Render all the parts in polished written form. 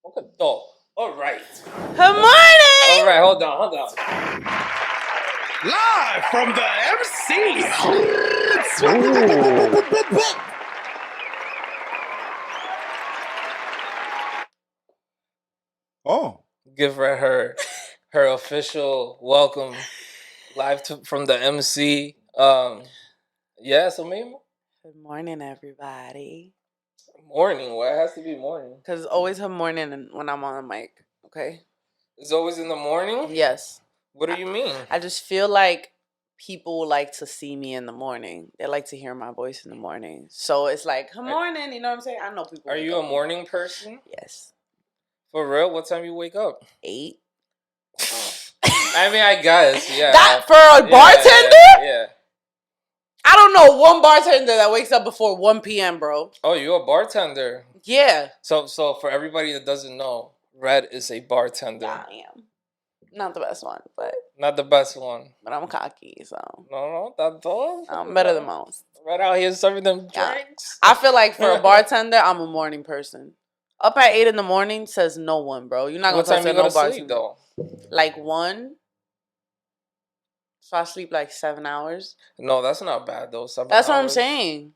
Okay, dog. All right. Good morning. All right, hold on. Live from the MC. Oh. Give her official welcome live from the MC. Yeah, so maybe Good morning, everybody. morning. Why it has to be morning? Because it's always her morning when I'm on the mic. Okay. It's always in the morning? Yes. What do you mean? I just feel like people like to see me in the morning. They like to hear my voice in the morning. So it's like, good morning. You know what I'm saying? I know people. Are you a morning person? Yes. For real? What time you wake up? 8. I mean, I guess, yeah. That for a bartender? Yeah. I don't know one bartender that wakes up before 1 p.m., bro. Oh, you're a bartender? Yeah. So for everybody that doesn't know, Red is a bartender. Yeah, I am. Not the best one, but... Not the best one. But I'm cocky, so... No, that's all. I'm better than most. Right out here serving them drinks. I feel like for a bartender, I'm a morning person. Up at 8 in the morning says no one, bro. You're not gonna talk to no bartender. Sleep, though? Like 1. So I sleep like 7 hours. No, that's not bad though. 7 That's hours. what I'm saying.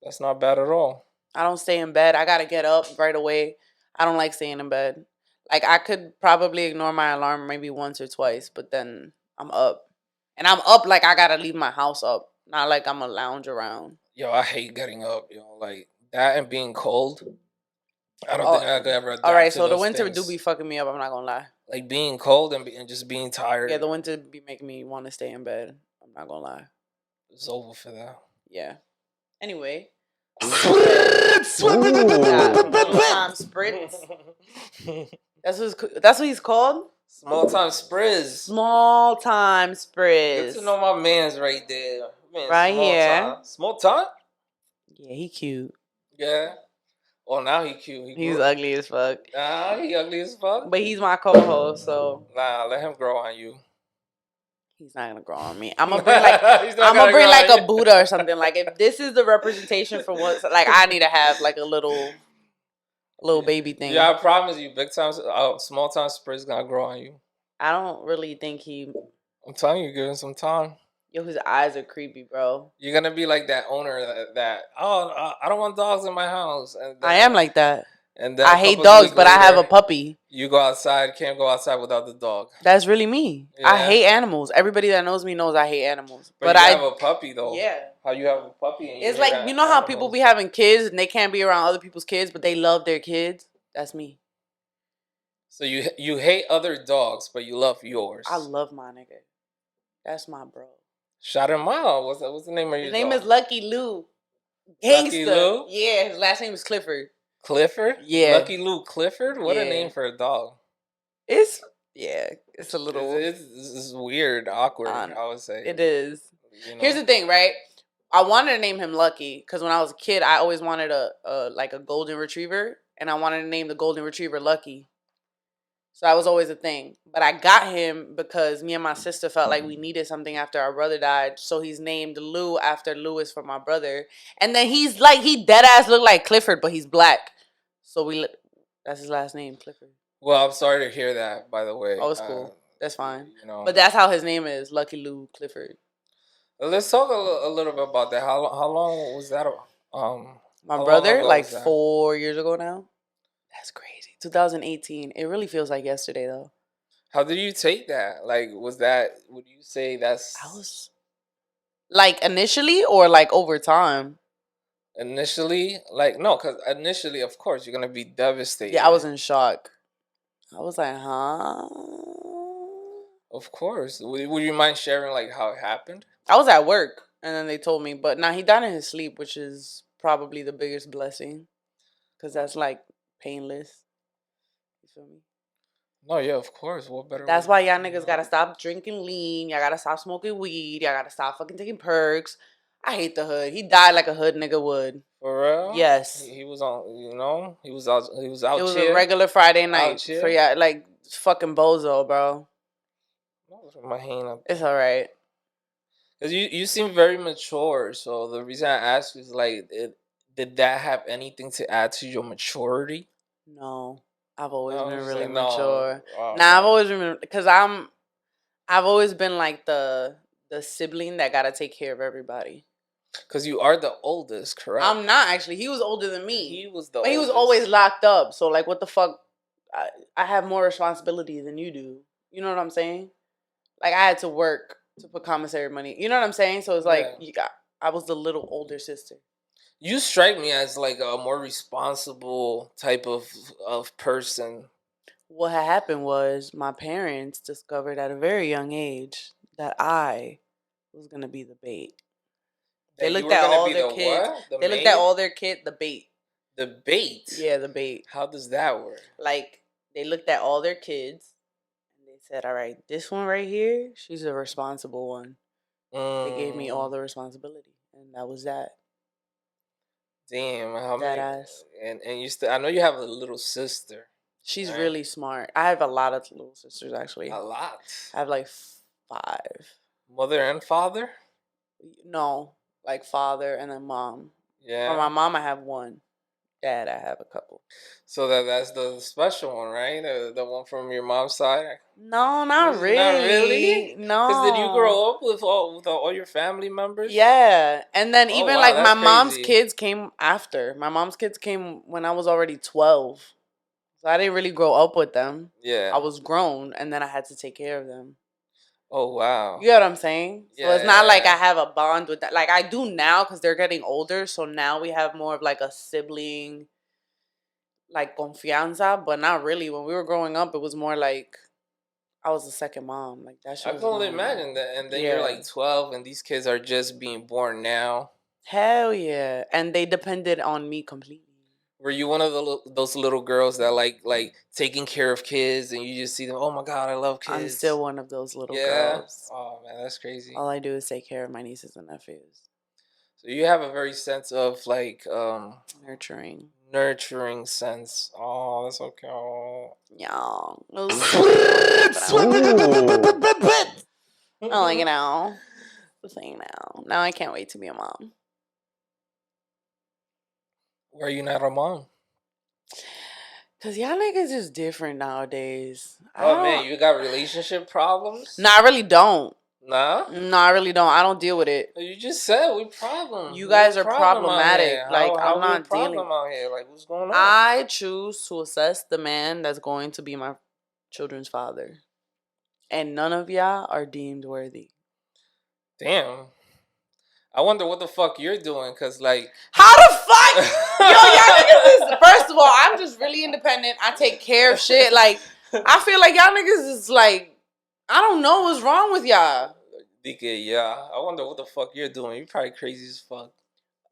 That's not bad at all. I don't stay in bed. I gotta get up right away. I don't like staying in bed. Like I could probably ignore my alarm maybe once or twice, but then I'm up. And I'm up like I gotta leave my house up. Not like I'm a lounge around. Yo, I hate getting up, yo. Like that and being cold. I don't think I could ever adapt. Alright, so the winter do be fucking me up, I'm not gonna lie. Like being cold and just being tired. Yeah, the winter be making me want to stay in bed. I'm not gonna lie. It's over for that. Yeah. Anyway. Small time spritz. That's what he's called? Small time spritz. Small time spritz. Get to know my man's right there. Man, right here. Small time? Yeah, he cute. Yeah. Oh, now he cute. He's ugly as fuck. Nah, he ugly as fuck. But he's my co-host, so nah, let him grow on you. He's not gonna grow on me. I'm gonna bring like a Buddha or something. Like if this is the representation for what, like I need to have like a little baby thing. Yeah, I promise you, big time, small time spritz gonna grow on you. I don't really think he. I'm telling you, give him some time. Yo, his eyes are creepy, bro. You're gonna be like that owner that I don't want dogs in my house. And then, I am like that. And then I hate dogs, but I have a puppy. You go outside, can't go outside without the dog. That's really me. Yeah. I hate animals. Everybody that knows me knows I hate animals. But I have a puppy though. Yeah. How you have a puppy? And it's like you know how people be having kids and they can't be around other people's kids, but they love their kids. That's me. So you hate other dogs, but you love yours. I love my nigga. That's my bro. Shout him out. What's the name of your dog? His name is Lucky Lou. Gangsta. Lucky Lou? Yeah, his last name is Clifford. Clifford? Yeah. Lucky Lou Clifford? What a name for a dog. It's a little... It's weird, awkward, I would say. It is. You know? Here's the thing, right? I wanted to name him Lucky because when I was a kid, I always wanted a golden retriever, and I wanted to name the golden retriever Lucky. So that was always a thing. But I got him because me and my sister felt like we needed something after our brother died. So he's named Lou after Louis for my brother. And then he dead ass look like Clifford, but he's black. So that's his last name, Clifford. Well, I'm sorry to hear that, by the way. Oh, it's cool. That's fine. You know, but that's how his name is, Lucky Lou Clifford. Let's talk a little bit about that. How long was that? My brother, like 4 years ago now. That's crazy. 2018. It really feels like yesterday, though. How did you take that? Like, would you say that's... I was... Like, initially or, like, over time? Initially? Like, no, because initially, of course, you're going to be devastated. Yeah, I was in shock. I was like, huh? Of course. Would you mind sharing, like, how it happened? I was at work, and then they told me. But now he died in his sleep, which is probably the biggest blessing. Because that's, like, painless. You feel me? No, yeah, of course. What better? That's why y'all niggas gotta stop drinking lean. Y'all gotta stop smoking weed. Y'all gotta stop fucking taking perks. I hate the hood. He died like a hood nigga would. For real? Yes. He was on. You know, he was out. It was a regular Friday night for y'all, like fucking bozo, bro. My hand up. It's all right. Cause you seem very mature. So the reason I asked is like, did that have anything to add to your maturity? No. I've always I been was just really like, no. mature. Oh, Nah, I've man. always been because I've always been like the sibling that gotta take care of everybody. Because you are the oldest, correct? I'm not actually. He was older than me. He was the But he was oldest. always locked up. So like, what the fuck? I have more responsibility than you do. You know what I'm saying? Like I had to work to put commissary money. You know what I'm saying? So it's like I was the little older sister. You strike me as like a more responsible type of person. What had happened was my parents discovered at a very young age that I was gonna be the bait. They That you looked were at gonna all be their the kids. what? The They looked maid? at all their kids. The bait. The bait. Yeah, the bait. How does that work? Like they looked at all their kids and they said, "All right, this one right here, she's a responsible one." They gave me all the responsibility, and that was that. Damn, how That many? ass. And you still? I know you have a little sister. She's right? really smart. I have a lot of little sisters actually. A lot. I have like 5. Mother and father. No, like father and then mom. Yeah. For my mom, I have 1. Dad, I have a couple. So that's the special one, right? The one from your mom's side. No, not really. Not really. No. Because did you grow up with all your family members? Yeah, and then even wow, like my that's mom's crazy. kids came after. My mom's kids came when I was already 12. So I didn't really grow up with them. Yeah. I was grown, and then I had to take care of them. Oh wow. You know what I'm saying? So Yeah, it's not like I yeah. have a bond with that. Like I do now because they're getting older. So now we have more of like a sibling, like confianza, but not really. When we were growing up, it was more like I was the second mom. Like that shit I was can only going imagine on. that. And then you're like 12, and these kids are just being born now. Hell yeah. And they depended on me completely. Were you one of those little girls that like taking care of kids, and you just see them? Oh my god, I love kids. I'm still one of those little girls. Oh man, that's crazy. All I do is take care of my nieces and nephews. So you have a very sense of like nurturing sense. Oh, that's okay. Oh. Yeah. I like it now. The thing now. Now I can't wait to be a mom. Why are you not a mom? Cause y'all niggas is different nowadays. Oh man, you got relationship problems? No, I really don't. Nah? No, I really don't. I don't deal with it. You just said we problem. You guys are problematic. Like How I'm not problem dealing. out here? Like what's going on? I choose to assess the man that's going to be my children's father, and none of y'all are deemed worthy. Damn. I wonder what the fuck you're doing, cause like how the fuck, yo, y'all niggas is. First of all, I'm just really independent. I take care of shit. Like I feel like y'all niggas is like, I don't know what's wrong with y'all. DK, yeah. I wonder what the fuck you're doing. You're probably crazy as fuck.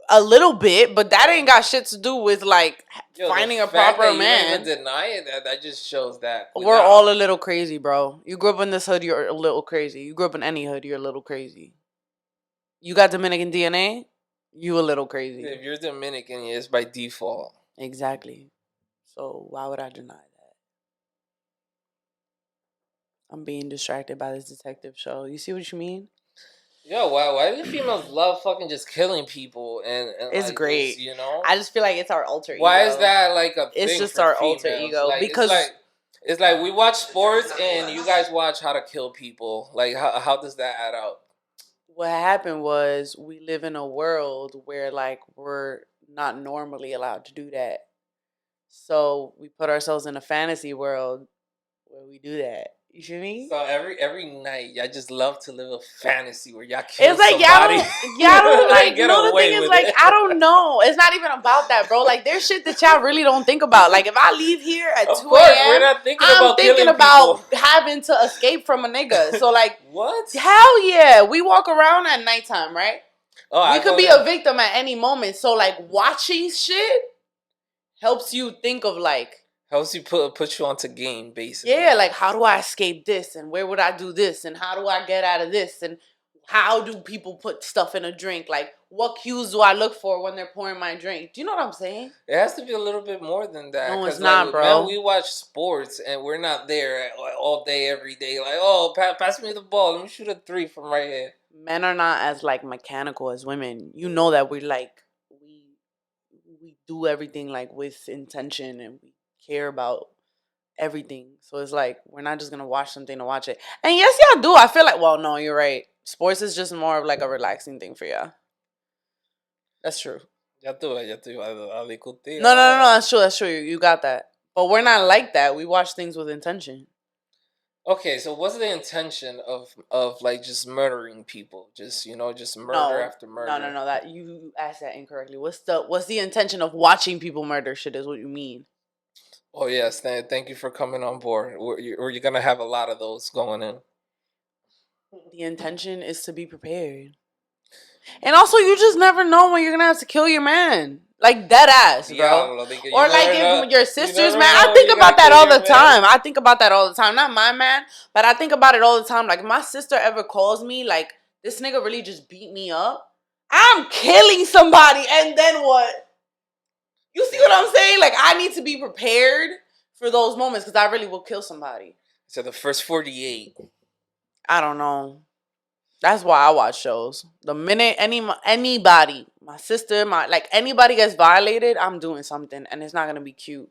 A little bit, but that ain't got shit to do with like finding a proper man. You don't even deny it. That just shows that we're all a little crazy, bro. You grew up in this hood, you're a little crazy. You grew up in any hood, you're a little crazy. You got Dominican DNA, you a little crazy. If you're Dominican, it's by default. Exactly. So why would I deny that? I'm being distracted by this detective show. You see what you mean? Yo, why do females love fucking just killing people and it's like great, you know? I just feel like it's our alter ego. Why is that like a it's thing just for our females? alter ego like, because it's like we watch sports and you guys watch how to kill people. Like how does that add up? What happened was we live in a world where like we're not normally allowed to do that. So we put ourselves in a fantasy world where we do that. You feel me? So every night, y'all just love to live a fantasy where y'all kill it's like somebody. y'all don't like. get No, the away thing is with like it. I don't know. It's not even about that, bro. Like there's shit that y'all really don't think about. Like if I leave here at 2 a.m., we're not thinking I'm about thinking killing about people. having to escape from a nigga. So like, what? Hell yeah, we walk around at nighttime, right? Oh, we could be a victim at any moment. So like watching shit helps you think of like. Helps you put you onto game, basically. Yeah, like how do I escape this, and where would I do this, and how do I get out of this, and how do people put stuff in a drink? Like what cues do I look for when they're pouring my drink? Do you know what I'm saying? It has to be a little bit more than that. No, it's not, bro. Man, we watch sports and we're not there all day, every day. Like, oh, pass me the ball. Let me shoot a 3 from right here. Men are not as like mechanical as women. You know that we do everything like with intention and we care about everything. So it's like we're not just gonna watch something to watch it. And yes, y'all do. I feel like, well, no, you're right. Sports is just more of like a relaxing thing for y'all. That's true. Ya tú, a discutir. No, no, no, no. That's true. That's true. You got that. But we're not like that. We watch things with intention. Okay, so what's the intention of like just murdering people? Just just murder after murder. No. That you asked that incorrectly. What's the intention of watching people murder? Shit is what you mean. Oh yes, thank you for coming on board. You're gonna have a lot of those going in. The intention is to be prepared. And also, you just never know when you're gonna have to kill your man. Like dead ass, bro. Or like if your sister's man. I think about that all the time. I think about that all the time. Not my man, but I think about it all the time. Like if my sister ever calls me, like this nigga really just beat me up, I'm killing somebody, and then what? You see what I'm saying? Like I need to be prepared for those moments because I really will kill somebody. So the first 48. I don't know. That's why I watch shows. The minute anybody, my sister, anybody gets violated, I'm doing something, and it's not gonna be cute.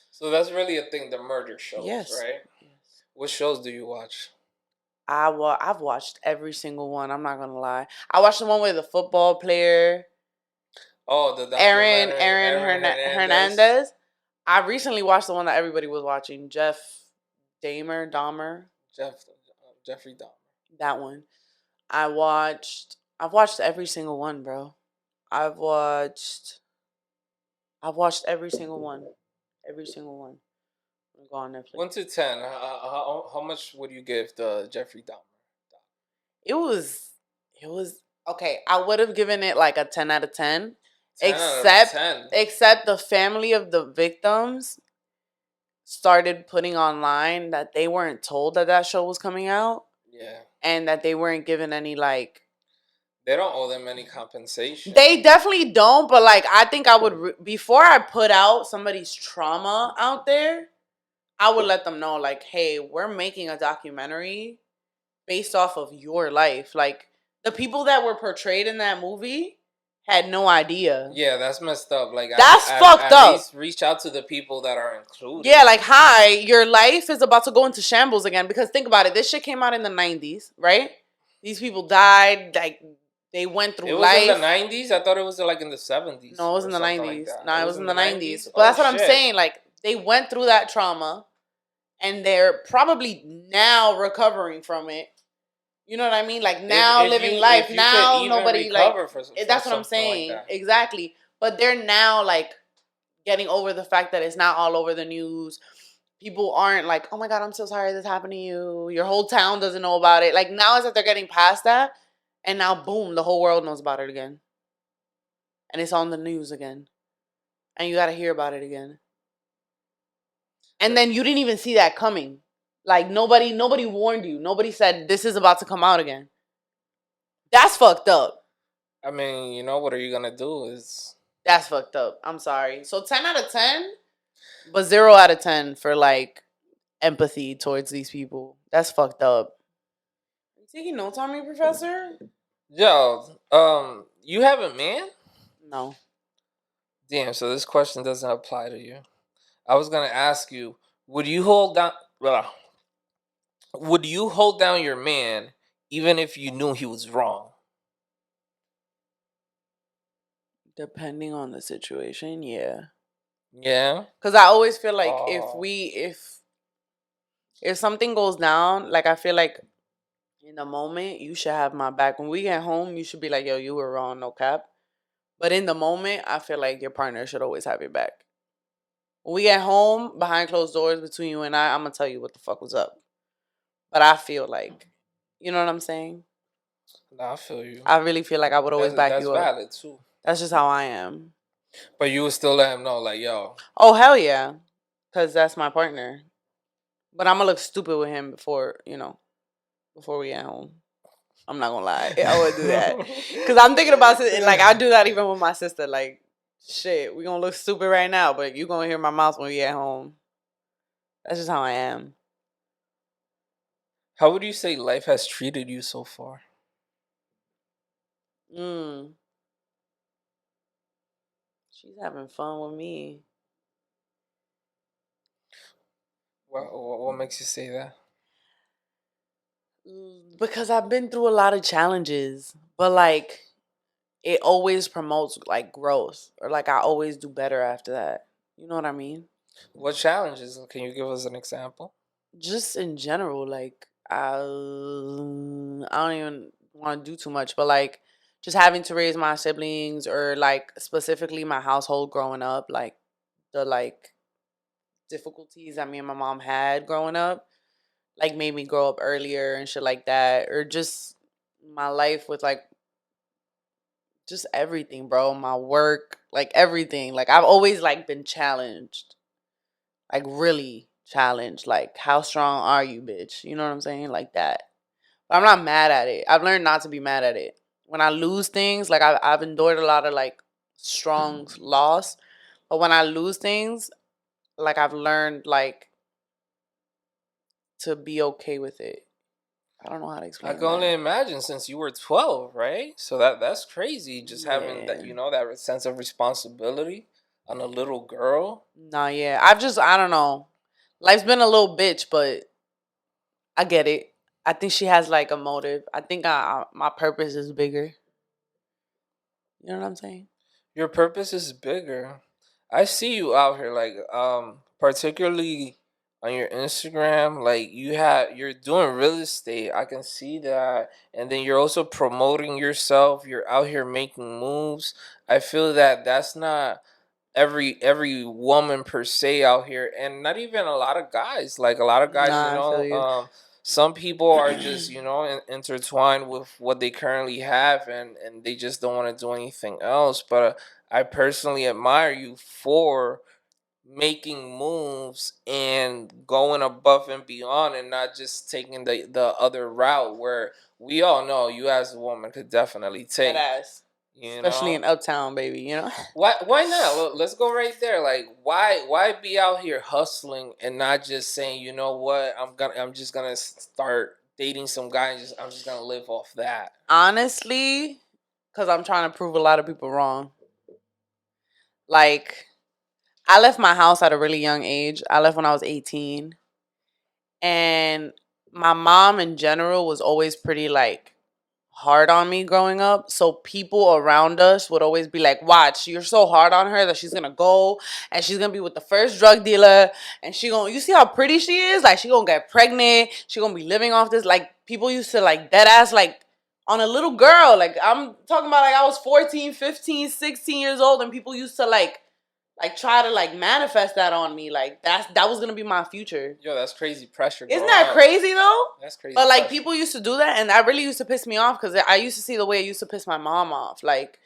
So that's really a thing. The murder shows, yes. right? Yes. What shows do you watch? I've watched every single one. I'm not gonna lie. I watched the one with the football player. Oh, the Aaron Hernandez. I recently watched the one that everybody was watching. Jeffrey Dahmer. That one. I've watched every single one, bro. I've watched every single one. Every single one. Go on Netflix. 1 to 10. How much would you give the Jeffrey Dahmer? It was okay. I would have given it like a 10 out of 10. 10 out of 10. Except the family of the victims started putting online that they weren't told that show was coming out. Yeah. And that they weren't given any like. They don't owe them any compensation. They definitely don't, but like I think I would before I put out somebody's trauma out there, I would let them know like, hey, we're making a documentary based off of your life. Like the people that were portrayed in that movie had no idea. Yeah, that's messed up. Like that's fucked up. At least reach out to the people that are included. Yeah, like hi, your life is about to go into shambles again. Because think about it, this shit came out in the 90s, right? These people died, like they went through life. It was in the 90s? I thought it was like in the 70s. No, it was in the 90s. Like it was in the 90s. But that's what I'm saying. Like they went through that trauma and they're probably now recovering from it. You know what I mean? Like now living life. Now nobody like that's what I'm saying. Like exactly. But they're now like getting over the fact that it's not all over the news. People aren't like, oh my God, I'm so sorry this happened to you. Your whole town doesn't know about it. Like now is that they're getting past that. And now, boom, the whole world knows about it again. And it's on the news again. And you got to hear about it again. And then you didn't even see that coming. Like, nobody warned you. Nobody said, this is about to come out again. That's fucked up. I mean, what are you going to do? That's fucked up. I'm sorry. So, 10 out of 10, but 0 out of 10 for, like, empathy towards these people. That's fucked up. You taking notes on me, Professor? Yo, you have a man? No. Damn, so this question doesn't apply to you. I was gonna ask you, would you hold down your man even if you knew he was wrong? Depending on the situation, yeah. Yeah? Because I always feel like if something goes down, like I feel like in the moment, you should have my back. When we get home, you should be like, yo, you were wrong, no cap. But in the moment, I feel like your partner should always have your back. When we get home, behind closed doors between you and I'm going to tell you what the fuck was up. But I feel like, you know what I'm saying? Nah, I feel you. I really feel like I would always back you up. That's valid, too. That's just how I am. But you would still let him know, like, yo. Oh, hell yeah. Because that's my partner. But I'm going to look stupid with him before we get home. I'm not gonna lie. I would do that. Because I'm thinking about it, like, I do that even with my sister. Like, shit, we gonna look stupid right now, but you gonna hear my mouth when we get home. That's just how I am. How would you say life has treated you so far? She's having fun with me. What makes you say that? Because I've been through a lot of challenges, but like it always promotes like growth, or like I always do better after that. You know what I mean? What challenges? Can you give us an example? Just in general, like I don't even want to do too much, but like just having to raise my siblings, or like specifically my household growing up, like the like difficulties that me and my mom had growing up, like made me grow up earlier and shit like that, or just my life with like just everything, bro. My work, like everything. Like I've always like been challenged, like really challenged. Like how strong are you, bitch? You know what I'm saying? Like that. But I'm not mad at it. I've learned not to be mad at it. When I lose things, like I've endured a lot of like strong loss, but when I lose things, like I've learned like to be okay with it. I don't know how to I explain can only that. imagine since you were 12, right? So that's crazy. Just having that, Yeah. that sense of responsibility on a little girl. Nah, yeah. I don't know. Life's been a little bitch, but I get it. I think she has like a motive. I think my purpose is bigger. You know what I'm saying? Your purpose is bigger. I see you out here, like, particularly on your Instagram, like you're doing real estate. I can see that, and then you're also promoting yourself. You're out here making moves. I feel that that's not every woman per se out here, and not even a lot of guys. Like a lot of guys, Nah, I feel you. some people are just intertwined with what they currently have, and they just don't want to do anything else. But I personally admire you for making moves and going above and beyond, and not just taking the other route where we all know you as a woman could definitely That take. ass. You Especially know, in Uptown, baby, you know? why not? Let's go right there. Like why be out here hustling and not just saying, you know what, I'm just gonna start dating some guy and I'm just gonna live off that. Honestly, because I'm trying to prove a lot of people wrong. Like, I left my house at a really young age. I left when I was 18. And my mom in general was always pretty like hard on me growing up. So people around us would always be like, watch, you're so hard on her that she's gonna go and she's gonna be with the first drug dealer, and you see how pretty she is? Like she gonna get pregnant, she gonna be living off this. Like people used to like dead ass like on a little girl. Like I'm talking about like I was 14, 15, 16 years old, and people used to like try to like manifest that on me. Like that was gonna be my future. Yo, that's crazy pressure. Isn't Growing that up. crazy though? That's crazy. But like pressure. people used to do that, and that really used to piss me off because I used to see the way it used to piss my mom off. Like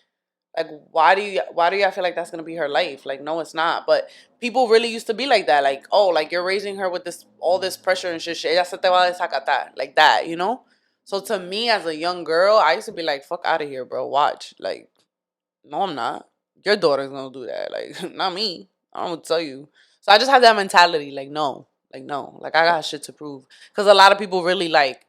why do y'all feel like that's gonna be her life? Like no, it's not. But people really used to be like that. Like oh, like you're raising her with this all this pressure and shit. Ella se te va a desacatar, like that, you know. So to me as a young girl, I used to be like, fuck out of here, bro. Watch, like no, I'm not. Your daughter's gonna do that. Like not me. I don't tell you. So I just have that mentality. Like no, like I got shit to prove. Because a lot of people really like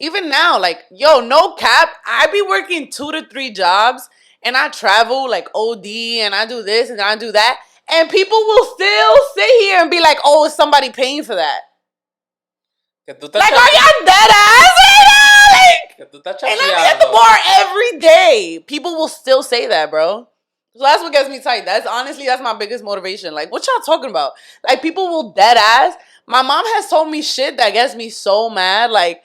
even now, like, yo, no cap, I be working 2 to 3 jobs and I travel like OD and I do this and I do that. And people will still sit here and be like, oh, is somebody paying for that? Like, are y'all dead ass right now? Like, and let me at the bar every day. People will still say that, bro. So that's what gets me tight. That's my biggest motivation. Like, what y'all talking about? Like, people will dead ass. My mom has told me shit that gets me so mad. Like,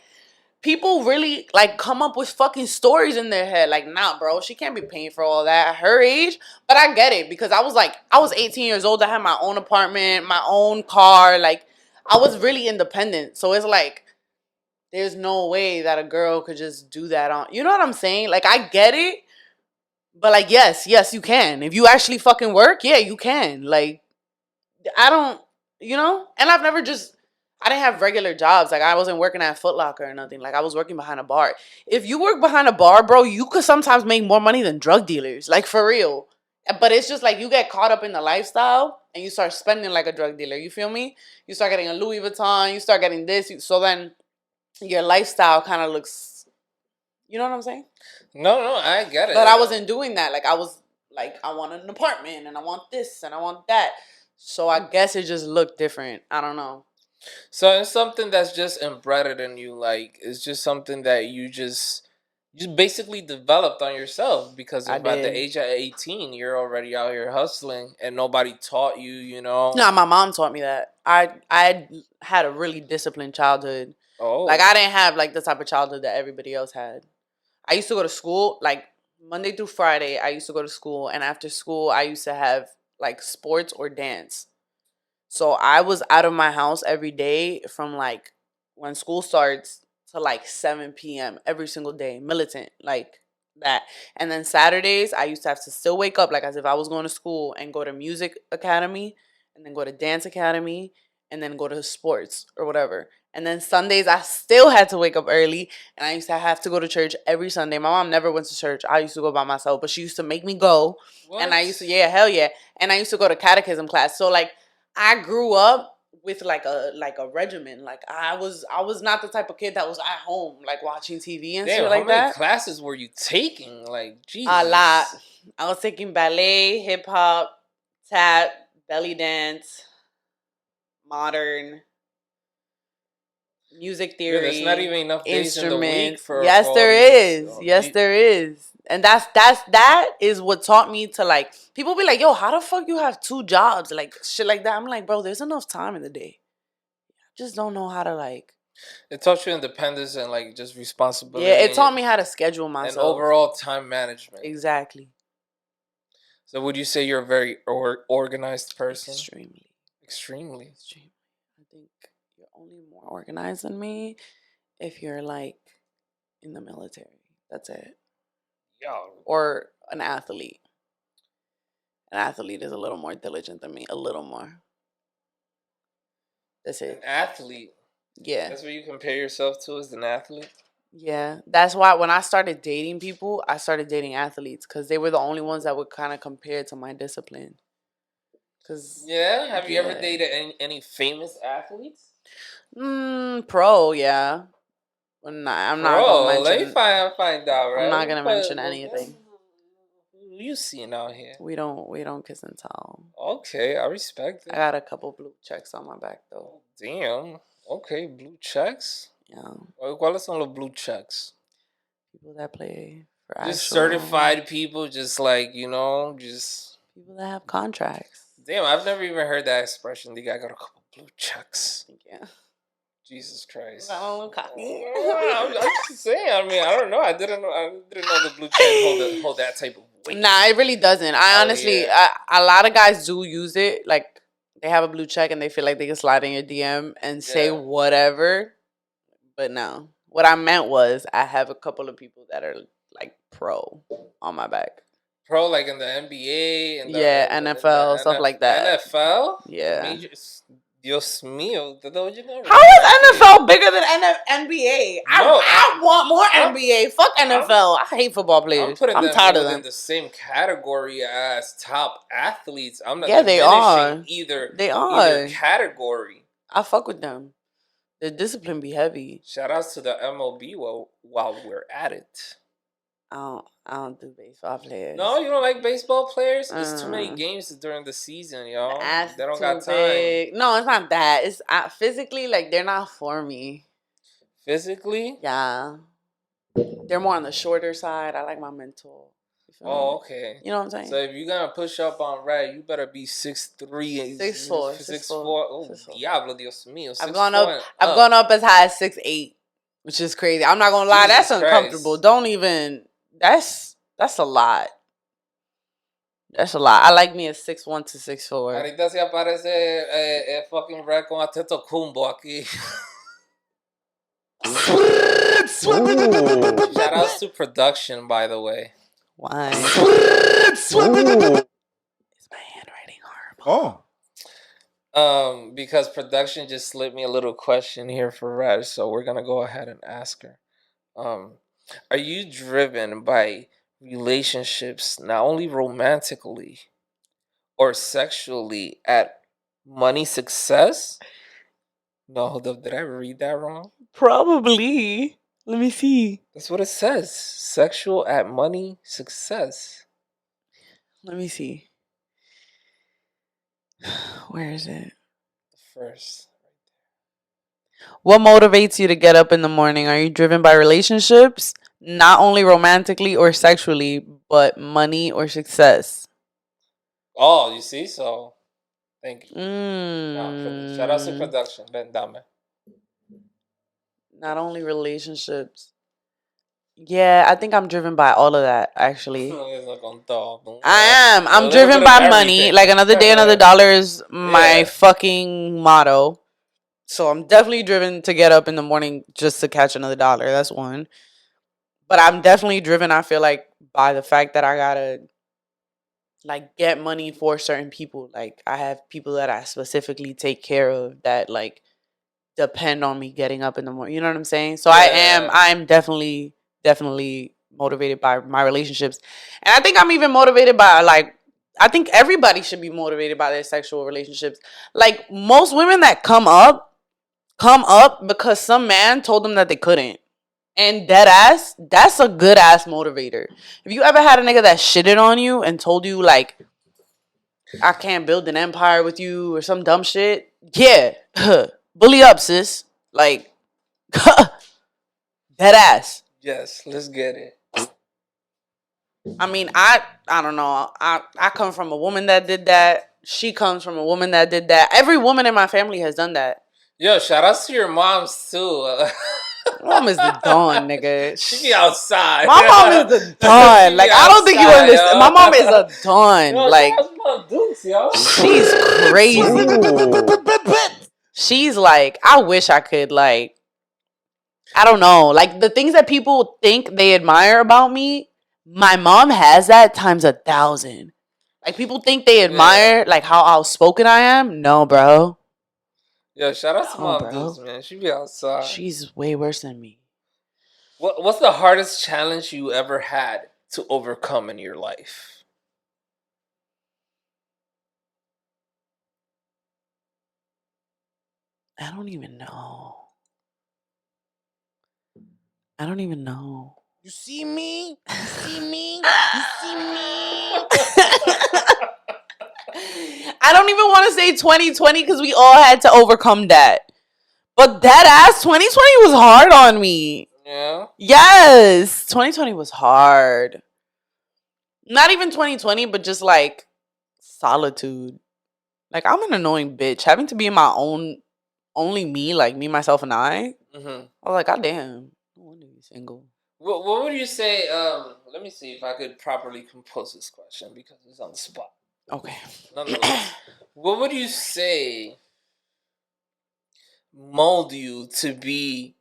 people really like come up with fucking stories in their head. Like, nah, bro, she can't be paying for all that at her age. But I get it because I was 18 years old. I had my own apartment, my own car. Like, I was really independent. So it's like, there's no way that a girl could just do that on. You know what I'm saying? Like, I get it. But like, yes, you can. If you actually fucking work, yeah, you can. Like, I don't, you know? And I didn't have regular jobs. Like, I wasn't working at Foot Locker or nothing. Like, I was working behind a bar. If you work behind a bar, bro, you could sometimes make more money than drug dealers. Like, for real. But it's just like you get caught up in the lifestyle and you start spending like a drug dealer. You feel me? You start getting a Louis Vuitton. You start getting this. So then your lifestyle kind of looks, you know what I'm saying? No, I get it. But I wasn't doing that. Like, I was like, I want an apartment and I want this and I want that. So I guess it just looked different. I don't know. So it's something that's just embedded in you. Like it's just something that you just basically developed on yourself because I of at the did. age of 18, you're already out here hustling and nobody taught you. You know. No, my mom taught me that. I had a really disciplined childhood. Like Oh. I didn't have like the type of childhood that everybody else had. I used to go to school like Monday through Friday. I used to go to school, and after school, I used to have like sports or dance. So I was out of my house every day from like when school starts to like 7 p.m. every single day, militant like that. And then Saturdays, I used to have to still wake up like as if I was going to school and go to music academy and then go to dance academy and then go to sports or whatever. And then Sundays, I still had to wake up early and I used to have to go to church every Sunday. My mom never went to church. I used to go by myself, but she used to make me go. What? And I used to, yeah, hell yeah. And I used to go to catechism class. So like I grew up with like a regimen. Like I was not the type of kid that was at home like watching TV and Damn, shit how like many that. classes were you taking? Like Jesus. A lot. I was taking ballet, hip hop, tap, belly dance, modern, music Yeah, there's not theory, even enough days in the week instruments. for Yes, all there these. is. Yes, there is. And that is what taught me to like people be like, yo, how the fuck you have two jobs? Like shit like that. I'm like, bro, there's enough time in the day. Just don't know how to like. It taught you independence and like just Yeah, responsibility it taught me how to schedule and myself. overall time management. Exactly. So would you say you're a very organized person? Extremely. Extremely. Extremely. I think you're only more organized than me if you're like in the military. That's it. Yeah. Or an athlete. An athlete is a little more diligent than me. A little more. That's An it. athlete. Yeah. That's what you compare yourself to as an athlete? Yeah. That's why when I started dating people, I started dating athletes because they were the only ones that would kind of compare to my discipline. Cause Yeah. Have you ever yeah. dated any famous athletes? Pro, yeah. I'm not gonna Bro, let me mention. find out, I'm right? not gonna mention anything. Who you seeing out here? We don't kiss and tell. Okay, I respect I it. got a couple blue checks on my back though. Damn. Okay, blue checks. Yeah, ¿Cuáles son los blue checks? people that play for Just actual certified people, just like, just. people that have contracts. Damn, I've never even heard that expression. The guy got a couple blue checks. Yeah. Jesus Christ. Got a little cocky. I'm just saying. I mean, I don't know. I didn't know. The blue check hold that type of weight. Nah, it really doesn't. I honestly, yeah. a lot of guys do use it. Like they have a blue check and they feel like they can slide in your DM and say Yeah. whatever. But no, what I meant was I have a couple of people that are like pro on my back. Pro, like in the NBA and Yeah, NFL, stuff like that. NFL. Yeah. Majors. Dios mío, you know. How is NFL bigger than NBA? No, I want more NBA. Fuck NFL. I hate football I'm players. putting I'm them tired of within them. the same category as top athletes. I'm not Yeah, they are. either They are. either category. I fuck with them. The discipline be heavy. Shout outs to the MLB while we're at it. I don't do baseball players. No, you don't like baseball players? It's too many games during the season, yo. That's They don't too got time. big. No, it's not that. It's physically like they're not for me. Physically? Yeah. They're more on the shorter side. I like my mental. Oh, okay. You know what I'm saying? So if you're gonna push up on Red, you better be 6'3", 6'4", 6'4". Oh, 6'4". diablo, Dios mío. I've gone up as high as 6'8", which is crazy. I'm not gonna lie, Jesus that's uncomfortable. Christ. Don't even. That's a lot. That's a lot. I like me at 6'1" to 6'4". Ahorita se aparece fucking Red con Ateto Kumbo aquí. Shout outs to production, by the way. Why? Is my handwriting horrible? Because production just slipped me a little question here for Red, so we're gonna go ahead and ask her. Are you driven by relationships not only romantically or sexually at money success? No, hold up, did I read that wrong? Probably. Let me see. That's what it says. Sexual at money success. Let me see. Where is it? The first. What motivates you to get up in the morning? Are you driven by relationships, not only romantically or sexually, but money or success? Oh, you see, so thank you. No, shout out to Mm, production. Ben dame. not only relationships. Yeah, I think I'm driven by all of that, actually. It's not con todo. I am. A I'm little bit driven of by money. everything. Like another day, another dollar is my Yeah. fucking motto. So I'm definitely driven to get up in the morning just to catch another dollar. That's one. But I'm definitely driven, I feel like, by the fact that I gotta like get money for certain people. Like I have people that I specifically take care of that like depend on me getting up in the morning. You know what I'm saying? So Yeah. I'm definitely motivated by my relationships. And I think I'm even motivated by like I think everybody should be motivated by their sexual relationships. Like most women that come up because some man told them that they couldn't. And dead ass, that's a good ass motivator. If you ever had a nigga that shitted on you and told you like I can't build an empire with you or some dumb shit, yeah, bully up, sis. Like dead ass. Yes, let's get it. I mean, I don't know. I come from a woman that did that. She comes from a woman that did that. Every woman in my family has done that. Yo, shout outs to your moms too. My mom is the dawn, nigga. She be outside. My mom is the She dawn. be Like I don't think you outside, understand. yo. My mom is a dawn. Yo, shout Like out to my dukes, yo. she's crazy. She's like, I wish I could like I don't know. Like the things that people think they admire about me, my mom has that times 1,000. Like people think they Yeah. admire like how outspoken I am. No, bro. Yo, shout out to No, Mom Dukes, bro. man. She be outside. She's way worse than me. What's the hardest challenge you ever had to overcome in your life? I don't even know. I don't even know. You see me? You see me? You see me? I don't even want to say 2020 because we all had to overcome that. But that ass 2020 was hard on me. Yeah. Yes, 2020 was hard. Not even 2020, but just like solitude. Like I'm an annoying bitch. Having to be in my own, only me, like me, myself, and I. Mm-hmm. I was like, God damn, no wonder you single. What would you say? Let me see if I could properly compose this question because it's on the spot. Okay. Nonetheless, what would you say mold you to be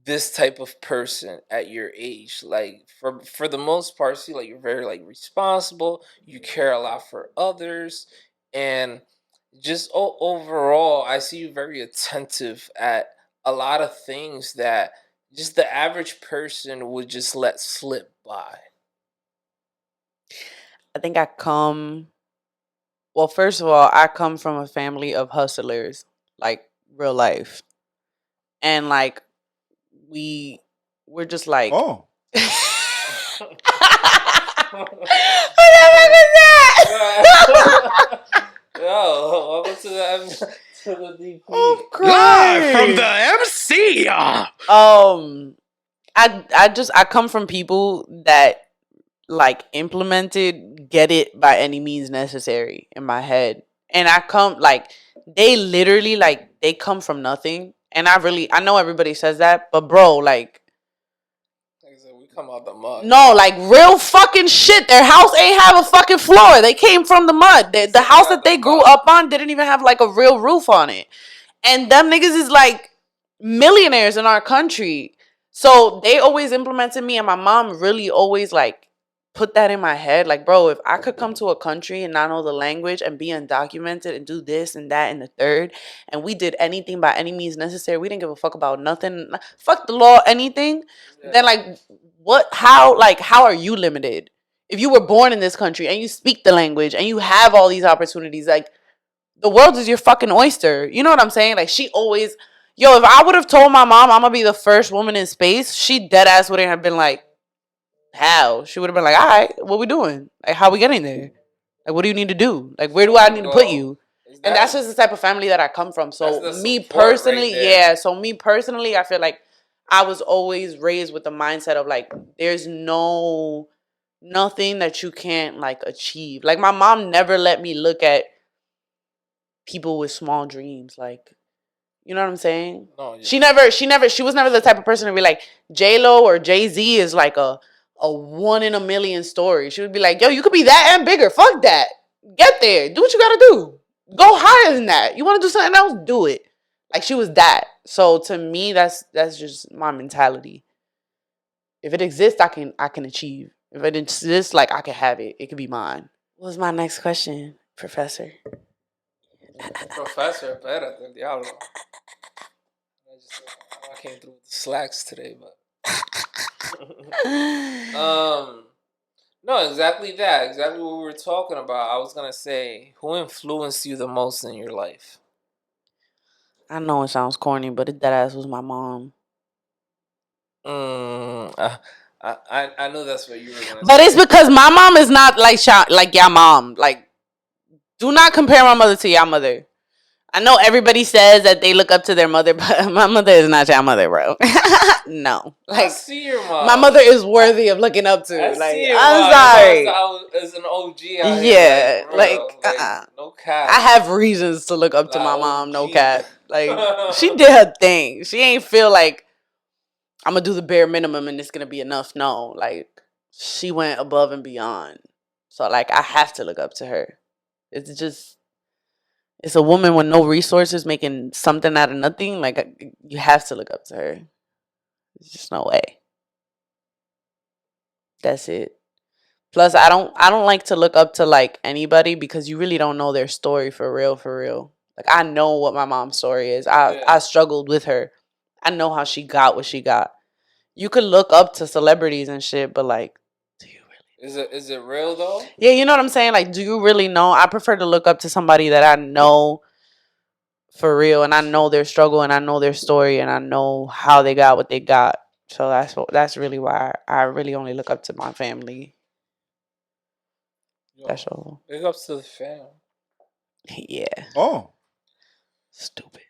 this type of person at your age? Like for the most part, see, like you're very like responsible. You care a lot for others, and just overall, I see you very attentive at a lot of things that just the average person would just let slip by. I think I come. Well, first of all, I come from a family of hustlers, like real life, and like we, we're just like. Oh. What the fuck is that? Yo, welcome to the DP. Oh, Live from the MC. I come from people that like implemented get it by any means necessary in my head. And I come like they literally like they come from nothing. And I know everybody says that, but bro, like Like I said, we come out the mud. no, like real fucking shit. Their house ain't have a fucking floor. They came from the mud. The house that they grew up on didn't even have like a real roof on it. And them niggas is like millionaires in our country. So they always implemented me, and my mom really always like put that in my head. Like, bro, if I could come to a country and not know the language and be undocumented and do this and that and the third, and we did anything by any means necessary, we didn't give a fuck about nothing. Fuck the law, anything. Yeah. Then like how are you limited? If you were born in this country and you speak the language and you have all these opportunities, like the world is your fucking oyster. You know what I'm saying? Like she always, yo, if I would have told my mom I'm gonna be the first woman in space, she dead ass wouldn't have been like, how? She would have been like, all right, what we doing? Like, how we getting there? Like, what do you need to do? Like, where do I need to put you? And that's just the type of family that I come from. So me personally, So me personally, I feel like I was always raised with the mindset of like, there's nothing that you can't like achieve. Like my mom never let me look at people with small dreams. Like, you know what I'm saying? No, yeah. She was never the type of person to be like, J-Lo or Jay-Z is like a 1 in a million story. She would be like, yo, you could be that and bigger. Fuck that. Get there. Do what you gotta do. Go higher than that. You want to do something else? Do it. Like she was that. So to me, that's just my mentality. If it exists, I can achieve. If it exists, like I can have it. It could be mine. What was my next question, Professor? Professor, better than Diablo. I came through with the slacks today, but no, exactly that. Exactly what we were talking about. I was gonna say, who influenced you the most in your life? I know it sounds corny, but that ass was my mom. I know that's what you were gonna say. But it's because my mom is not like your mom. Like, do not compare my mother to your mother. I know everybody says that they look up to their mother, but my mother is not your mother, bro. No, like I see your mom. my mother is worthy of looking up to. I like, see your I'm mom. sorry. Your mom is an OG out Yeah, here, like no cap. I have reasons to look up to my mom. No cap. Like she did her thing. She ain't feel like I'm gonna do the bare minimum and it's gonna be enough. No, like she went above and beyond. So like I have to look up to her. It's a woman with no resources making something out of nothing. Like you have to look up to her. There's just no way. That's it. Plus, I don't like to look up to like anybody because you really don't know their story for real, for real. Like I know what my mom's story is. I struggled with her. I know how she got what she got. You could look up to celebrities and shit, but like, do you really? Is it real though? Yeah, you know what I'm saying? Like, do you really know? I prefer to look up to somebody that I know for real, and I know their struggle, and I know their story, and I know how they got what they got. So that's really why I really only look up to my family. Yo, that's all. Big ups to the fam. Yeah. Oh. Stupid.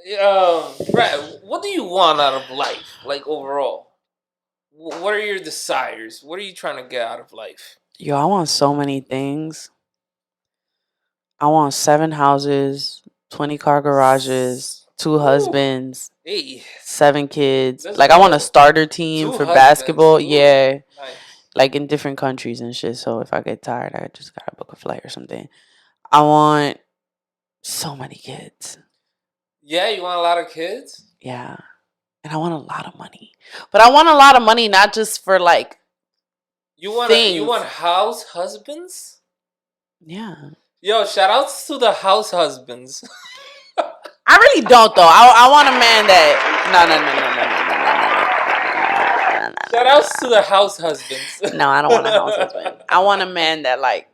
Yo, Brad, what do you want out of life? Like overall, what are your desires? What are you trying to get out of life? Yo, I want so many things. I want 7 houses, 20-car garages, 2 husbands, hey, 7 kids. Let's like go. I want a starter team 2 for husbands. basketball. Ooh, yeah. Nice. Like in different countries and shit. So if I get tired, I just gotta book a flight or something. I want so many kids. Yeah, you want a lot of kids? Yeah. And I want a lot of money. But I want a lot of money not just for like you want house husbands? Yeah. Yo, shout outs to the house husbands. I really don't though. I want a man that no. Shout outs to the house husbands. No, I don't want a house husband. I want a man that like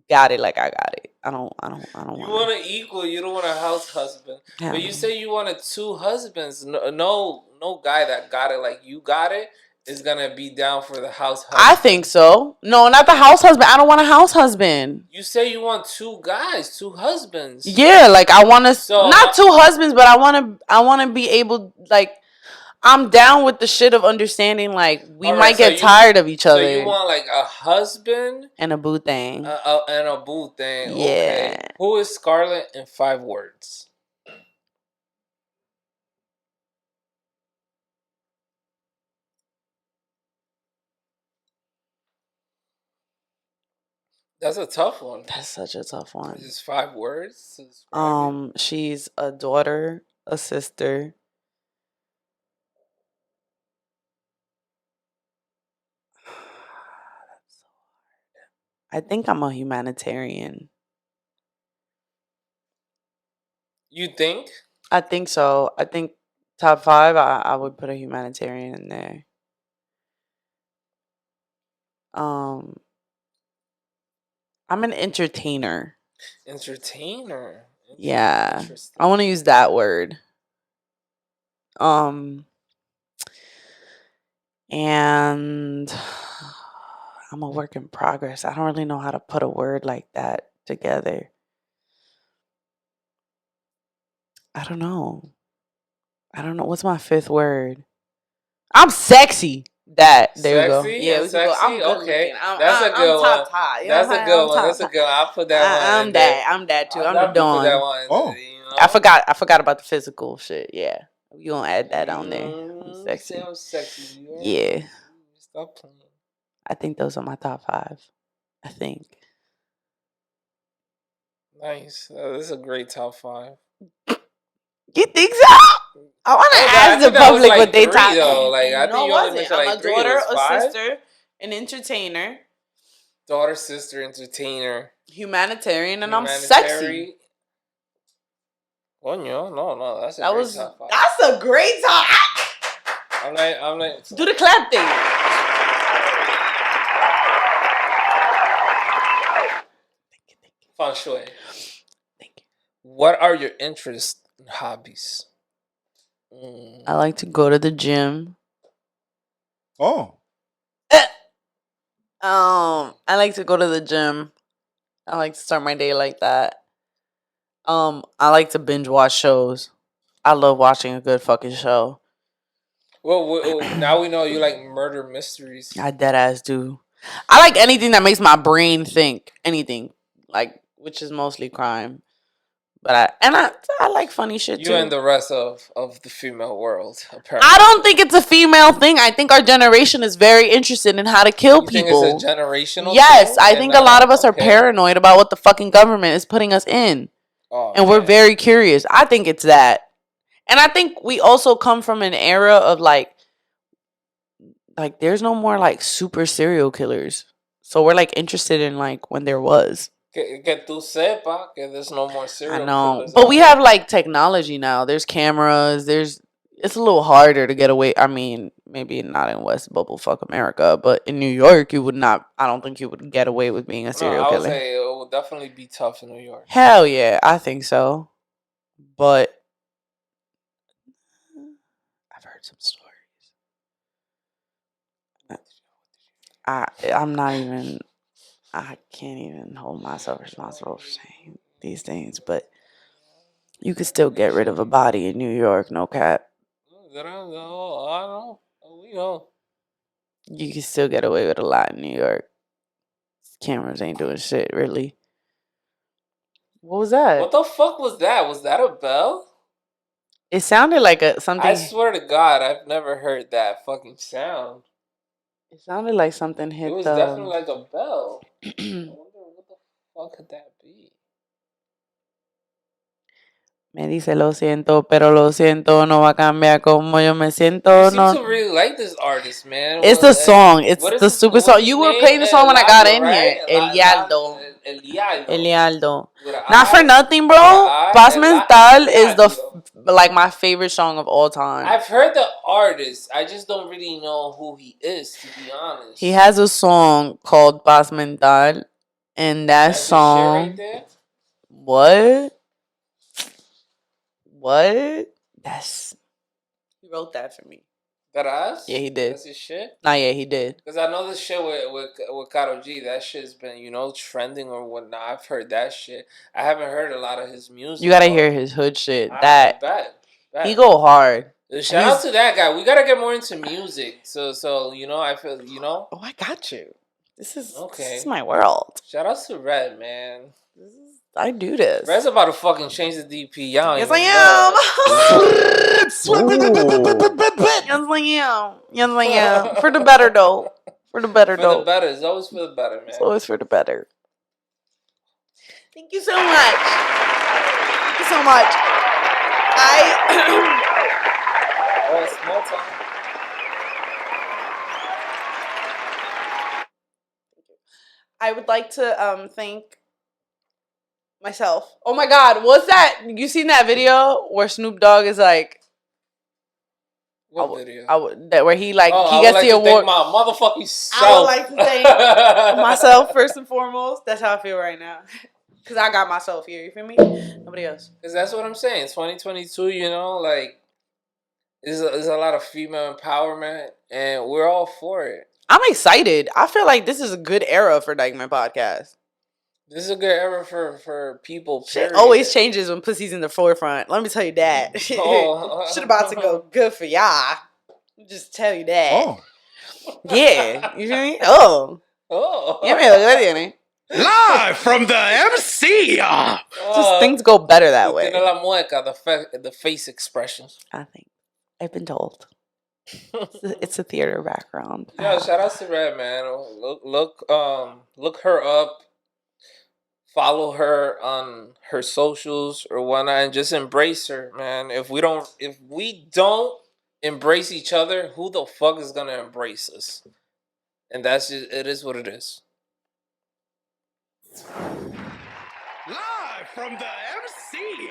got it like I got it. I don't You want an equal, you don't want a house husband. But you say you wanted 2 husbands. No guy that got it like you got it is gonna be down for the house husband. I think so. No, not the house husband. I don't want a house husband. You say you want 2 guys, 2 husbands. Yeah, like I want to not 2 husbands, but I want to be able like I'm down with the shit of understanding like we might get tired of each other. So you want like a husband and a boo thing. And a boo thing. Yeah. Okay. Who is Scarlett in 5 words? That's a tough one. That's such a tough one. It's 5 words. She's a daughter, a sister. That's so hard. I think I'm a humanitarian. You think? I think so. I think top 5, I would put a humanitarian in there. I'm an entertainer. Entertainer. Yeah. I want to use that word. And I'm a work in progress. I don't really know how to put a word like that together. I don't know. What's my fifth word? I'm sexy. There we go. Sexy Yeah, and we could go. I'm sexy. good Okay, looking. that's a I'm good one. top high. You know That's what a I'm saying? good I'm one. top That's a high. good one. I'll put that one I'm in there. that. I'm that too. I'll I'm the definitely put that dawn. one in Oh. there. You I know. forgot about the physical shit. Yeah, you gonna add that on there. I'm You say sexy. I'm sexy. You heard? Yeah, Stop playing. I think those are my top 5. I think. Nice. This is a great top 5. You think so? I want to I ask the think that was public what like they 3 top. though. Like I No, think it you only wasn't. mentioned I'm like a 3. It daughter, was a 5. sister, an entertainer, Daughter, sister, entertainer, humanitarian, and I'm sexy. humanitarian. Coño, no, that's a That great was top 5. that's a great top. I'm like. Do the clap thing. Feng Shui. Thank you. What are your interests and hobbies? I like to go to the gym. Oh. I like to go to the gym. I like to start my day like that. I like to binge watch shows. I love watching a good fucking show. Well, now we know you like murder mysteries. I dead ass do. I like anything that makes my brain think. Anything, like, which is mostly crime. But I like funny shit You too. and the rest of the female world, apparently. I don't think it's a female thing. I think our generation is very interested in how to kill You people. think it's a generational Yes, thing? I think a lot of us are paranoid about what the fucking government is putting us in. Oh, and we're very curious. I think it's that. And I think we also come from an era of like there's no more like super serial killers. So we're like interested in like when there was. Que tú sepa que there's no more serial I know. killers. But we have like technology now. There's cameras. It's a little harder to get away. I mean, maybe not in West Bubble fuck America, but in New York you would not, I don't think you would get away with being a serial killer. I would say it would definitely be tough in New York. Hell yeah, I think so. But I've heard some stories. I'm not even. I can't even hold myself responsible for saying these things, but you could still get rid of a body in New York, no cap. I don't know. We know. You can still get away with a lot in New York. Cameras ain't doing shit, really. What was that? What the fuck was that? Was that a bell? It sounded like something. I swear to God, I've never heard that fucking sound. It sounded like something hit. It was definitely like a bell. I wonder what the fuck could that be? Me dice lo siento, pero lo siento no va a cambiar como yo me siento. You seem to really like this artist, man. It's the song. It's the stupid song. You were playing the song when I got in here. Elialdo. Elialdo. Not for nothing, bro. Paz Mental is like my favorite song of all time. I've heard the artist. I just don't really know who he is, to be honest. He has a song called Paz Mental, and that song. Shit right there? What? That's. He wrote that for me. That ass? Yeah, he did. That's his shit? Nah, yeah, he did. Because I know this shit with Karol G. That shit's been, trending or whatnot. I've heard that shit. I haven't heard a lot of his music. You gotta hear his hood shit. Bet. He go hard. Shout out to that guy. We gotta get more into music. So I feel, Oh, I got you. This is okay. This is my world. Shout out to Red, man. I do this. Red's about to fucking change the DP. Y'all yes, I am. yes, I am. For the better, though. For the better. It's always for the better, man. It's always for the better. Thank you so much. Small time. I would like to thank myself. Oh my God, what's that? You seen that video where Snoop Dogg is like? What video? Where he gets the award. Thank my motherfucking self. I would like to thank myself first and foremost. That's how I feel right now. Because I got myself here. You feel me? Nobody else. Because that's what I'm saying. 2022, There's a lot of female empowerment, and we're all for it. I'm excited. I feel like this is a good era for Dyckman podcast. This is a good era for people. Shit Period. always changes when pussy's in the forefront. Let me tell you that. Oh. Shit about to go good for y'all. Just tell you that. Oh. Yeah. You feel me? Oh. Oh. Yeah, me Live from the MC. Just things go better that way. La mueca, the face expressions. I think. I've been told. It's a theater background. Yeah, shout out to Red, man. Look her up. Follow her on her socials or whatnot, and just embrace her, man. If we don't embrace each other, who the fuck is gonna embrace us? And that's just, it is what it is. Live from the MC.